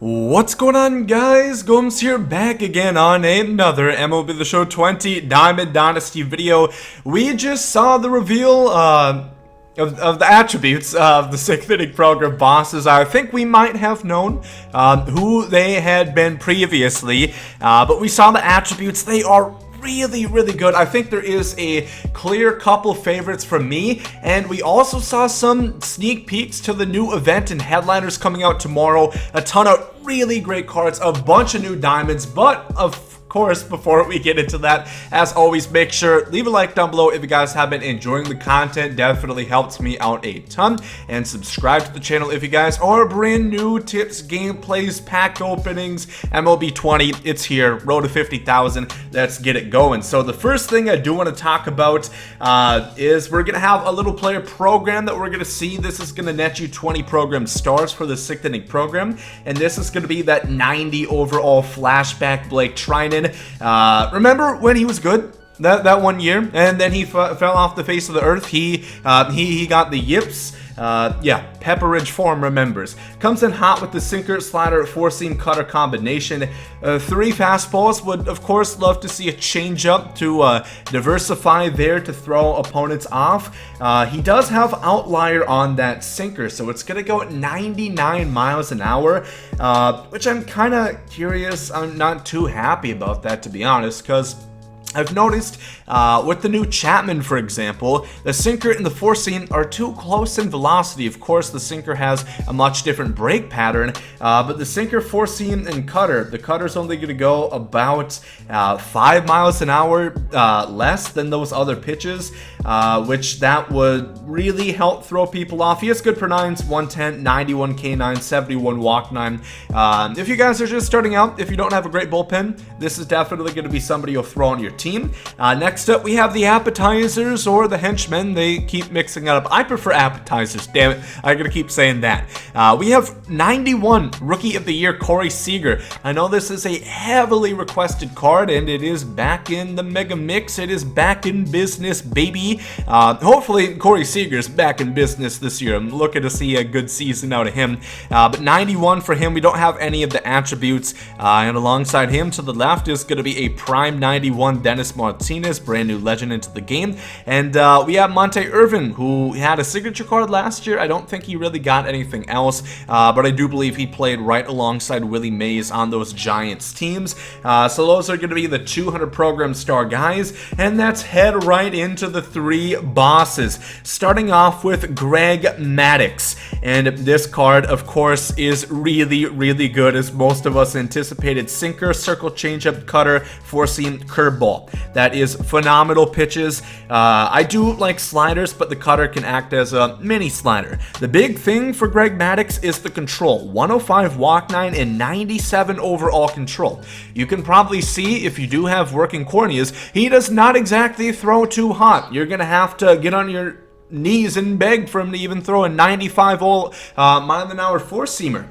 What's going on, guys? Gomes here, back again on another MLB The Show 20 Diamond Dynasty video. We just saw the reveal of the attributes of the 6th inning program bosses. I think we might have known who they had been previously, but we saw the attributes. They are really good. I think there is a clear couple favorites from me, and we also saw some sneak peeks to the new event and headliners coming out tomorrow. A ton of really great cards, a bunch of new diamonds, but of course, before we get into that, as always, make sure leave a like down below if you guys have been enjoying the content. Definitely helps me out a ton. And subscribe to the channel if you guys are brand new. Tips, gameplays, pack openings, MLB 20, it's here. Road to 50,000. Let's get it going. So the first thing I do want to talk about is we're gonna have a little player program that we're gonna see. This is gonna net you 20 program stars for the 6th inning program, and this is gonna be that 90 overall flashback Blake Trinan. Remember when he was good that one year, and then he fell off the face of the earth? He got the yips. Yeah, Pepperidge Farm remembers. Comes in hot with the sinker, slider, four-seam cutter combination. 3 fastballs. Would of course love to see a change-up to diversify there to throw opponents off. He does have outlier on that sinker, so it's gonna go at 99 miles an hour, which I'm kind of curious. I'm not too happy about that, to be honest, because I've noticed with the new Chapman, for example, the sinker and the four-seam are too close in velocity. Of course, the sinker has a much different brake pattern, but the sinker, four-seam, and cutter, the cutter's only going to go about 5 miles an hour less than those other pitches, which that would really help throw people off. He has good per nines, 110, 91 K9, 71 walk 9. If you guys are just starting out, if you don't have a great bullpen, this is definitely going to be somebody you'll throw on your team. Next up, we have the appetizers or the henchmen. They keep mixing it up. I prefer appetizers, damn it. I'm gonna keep saying that. We have 91 Rookie of the Year Corey Seager. I know this is a heavily requested card, and it is back in the mega mix. It is back in business, baby. Hopefully Corey Seager's back in business this year. I'm looking to see a good season out of him. But 91 for him. We don't have any of the attributes, and alongside him to the left is going to be a prime 91 Dennis Martinez, brand new legend into the game. And we have Monte Irvin, who had a signature card last year. I don't think he really got anything else, but I do believe he played right alongside Willie Mays on those Giants teams. So those are going to be the 200 program star guys, and let's head right into the 3 bosses, starting off with Greg Maddux. And this card, of course, is really good, as most of us anticipated. Sinker, circle changeup, cutter, four-seam, curveball. That is phenomenal pitches. I do like sliders, but the cutter can act as a mini slider. The big thing for Greg Maddux is the control. 105 walk 9 and 97 overall control. You can probably see, if you do have working corneas, he does not exactly throw too hot. You're gonna have to get on your knees and beg for him to even throw a 95 mile an hour four-seamer.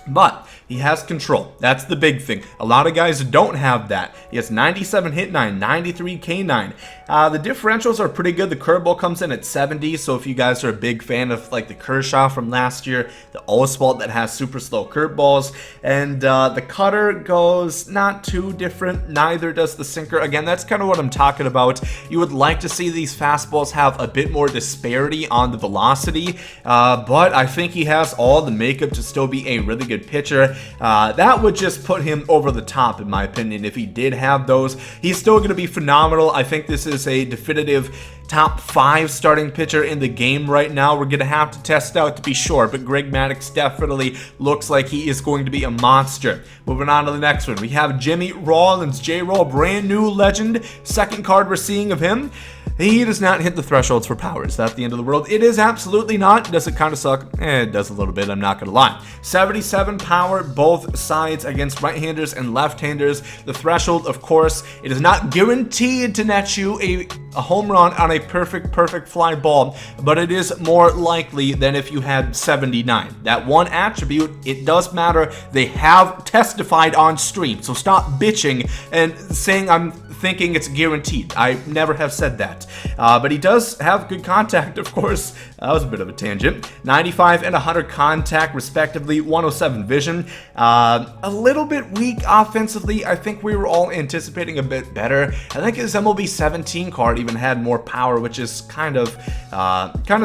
But he has control. That's the big thing. A lot of guys don't have that. He has 97 hit 9, 93 K9. The differentials are pretty good. The curveball comes in at 70, so if you guys are a big fan of like the Kershaw from last year, the Oswalt that has super slow curveballs, and the cutter goes not too different, neither does the sinker. Again, that's kind of what I'm talking about. You would like to see these fastballs have a bit more disparity on the velocity, but I think he has all the makeup to still be a really good pitcher. That would just put him over the top, in my opinion. If he did have those, he's still going to be phenomenal. I think this is a definitive top 5 starting pitcher in the game right now. We're going to have to test out to be sure, but Greg Maddux definitely looks like he is going to be a monster. Moving on to the next one, we have Jimmy Rollins, J-Roll, brand new legend. Second card we're seeing of him. He does not hit the thresholds for power. Is that the end of the world? It is absolutely not. Does it kind of suck? It does a little bit, I'm not going to lie. 77 power, both sides against right-handers and left-handers. The threshold, of course, it is not guaranteed to net you a home run on a perfect fly ball, but it is more likely than if you had 79. That one attribute, it does matter. They have testified on stream, so stop bitching and saying I'm thinking it's guaranteed. I never have said that. But he does have good contact, of course. That was a bit of a tangent. 95 and 100 contact, respectively. 107 vision. A little bit weak offensively. I think we were all anticipating a bit better. I think his MLB 17 card even had more power, which is kind of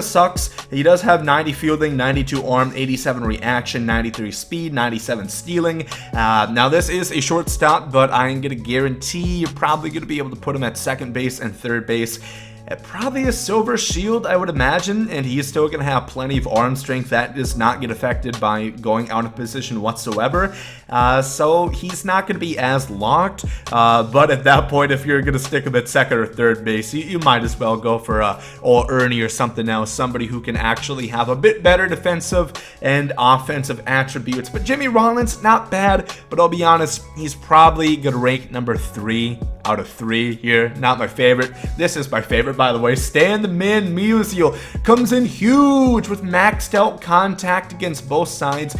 sucks. He does have 90 fielding, 92 arm, 87 reaction, 93 speed, 97 stealing. Now this is a shortstop, but I'm gonna guarantee you're probably gonna be able to put him at second base and third base. Probably a silver shield, I would imagine, and he's still going to have plenty of arm strength. That does not get affected by going out of position whatsoever, so he's not going to be as locked, but at that point, if you're going to stick him at second or third base, you might as well go for Ernie or something else, somebody who can actually have a bit better defensive and offensive attributes. But Jimmy Rollins, not bad, but I'll be honest, he's probably going to rank number 3 out of 3 here. Not my favorite. This is my favorite, by the way. Stan the Man Musial comes in huge with maxed out contact against both sides.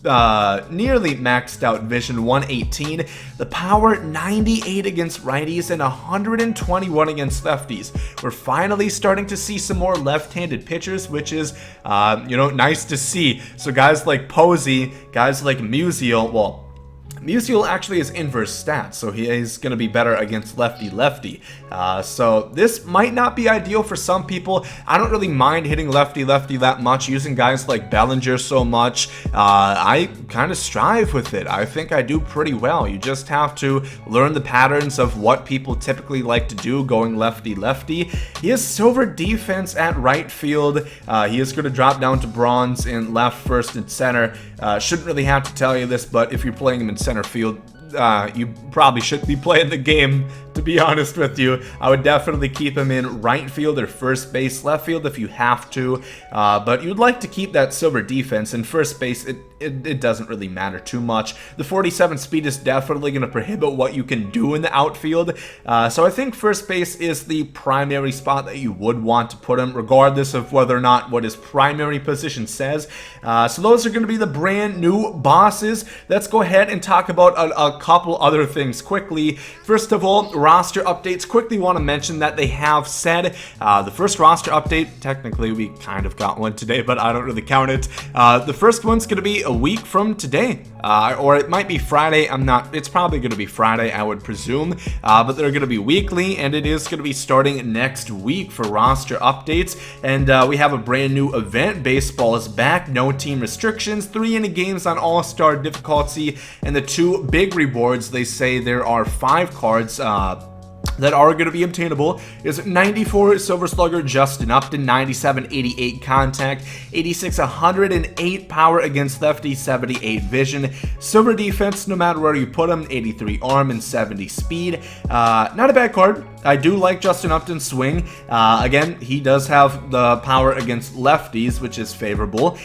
Nearly maxed out vision, 118. The power, 98 against righties and 121 against lefties. We're finally starting to see some more left-handed pitchers, which is, nice to see. So guys like Posey, guys like Musial, well, Musial actually has inverse stats, so he is going to be better against lefty-lefty. So this might not be ideal for some people. I don't really mind hitting lefty-lefty that much, using guys like Bellinger so much. I kind of strive with it. I think I do pretty well. You just have to learn the patterns of what people typically like to do going lefty-lefty. He has silver defense at right field. He is going to drop down to bronze in left, first, and center. Shouldn't really have to tell you this, but if you're playing him in center field, you probably shouldn't be playing the game, to be honest with you. I would definitely keep him in right field or first base, left field if you have to, but you'd like to keep that silver defense. In first base, it doesn't really matter too much. The 47 speed is definitely going to prohibit what you can do in the outfield, so I think first base is the primary spot that you would want to put him, regardless of whether or not what his primary position says. So those are going to be the brand new bosses. Let's go ahead and talk about a couple other things quickly. First of all, roster updates. Quickly want to mention that they have said the first roster update, technically we kind of got one today, but I don't really count it. The first one's going to be a week from today, or it might be Friday. It's probably going to be Friday, I would presume, but they're going to be weekly, and it is going to be starting next week for roster updates. And we have a brand new event. Baseball is back, no team restrictions, 3 inning games on all-star difficulty, and the 2 big rewards. They say there are 5 cards that are going to be obtainable is 94 Silver Slugger Justin Upton, 97 88 contact, 86 108 power against lefty, 78 vision, silver defense no matter where you put him, 83 arm and 70 speed. Not a bad card. I do like Justin Upton's swing. Again, he does have the power against lefties, which is favorable.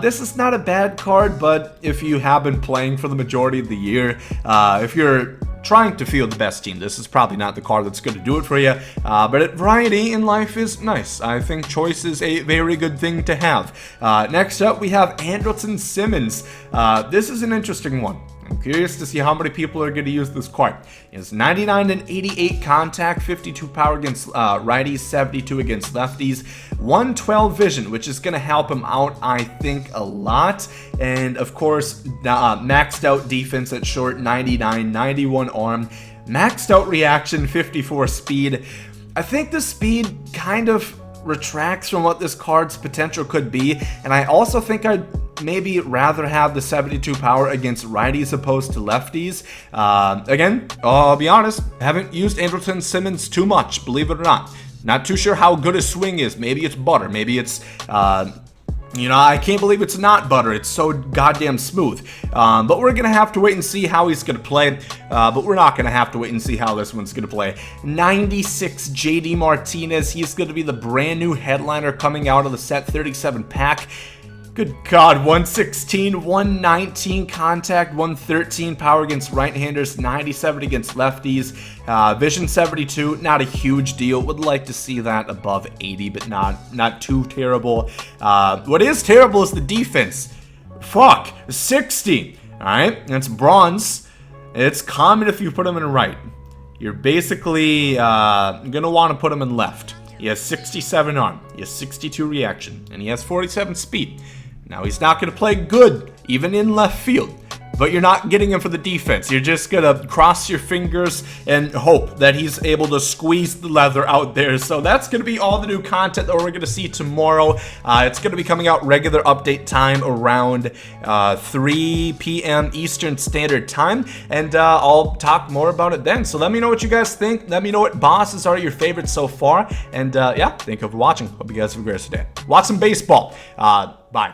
This is not a bad card, but if you have been playing for the majority of the year, if you're trying to field the best team, this is probably not the card that's going to do it for you, but variety in life is nice. I think choice is a very good thing to have. Next up, we have Andrelton Simmons. This is an interesting one. I'm curious to see how many people are going to use this card. He has 99 and 88 contact, 52 power against righties, 72 against lefties, 112 vision, which is going to help him out, I think, a lot. And of course, maxed out defense at short, 99, 91 arm, maxed out reaction, 54 speed. I think the speed kind of retracts from what this card's potential could be, and I also think I'd maybe rather have the 72 power against righties opposed to lefties. Again, I'll be honest, haven't used Andrelton Simmons too much, believe it or not. Not too sure how good his swing is. Maybe it's butter, maybe it's I can't believe it's not butter. It's so goddamn smooth. But we're going to have to wait and see how he's going to play. But we're not going to have to wait and see how this one's going to play. 96 JD Martinez. He's going to be the brand new headliner coming out of the set 37 pack. Good God, 116, 119 contact, 113 power against right-handers, 97 against lefties, vision 72, not a huge deal. Would like to see that above 80, but not too terrible. What is terrible is the defense. Fuck, 60. All right, that's bronze. It's common if you put him in right. you're basically gonna want to put him in left. He has 67 arm, he has 62 reaction, and he has 47 speed. Now, he's not gonna play good, even in left field. But you're not getting him for the defense. You're just gonna cross your fingers and hope that he's able to squeeze the leather out there. So that's gonna be all the new content that we're gonna see tomorrow. It's gonna be coming out regular update time around 3 p.m. Eastern Standard Time, and I'll talk more about it then. So let me know what you guys think. Let me know what bosses are your favorites so far. And yeah, thank you for watching. Hope you guys have a great day. Watch some baseball. Bye.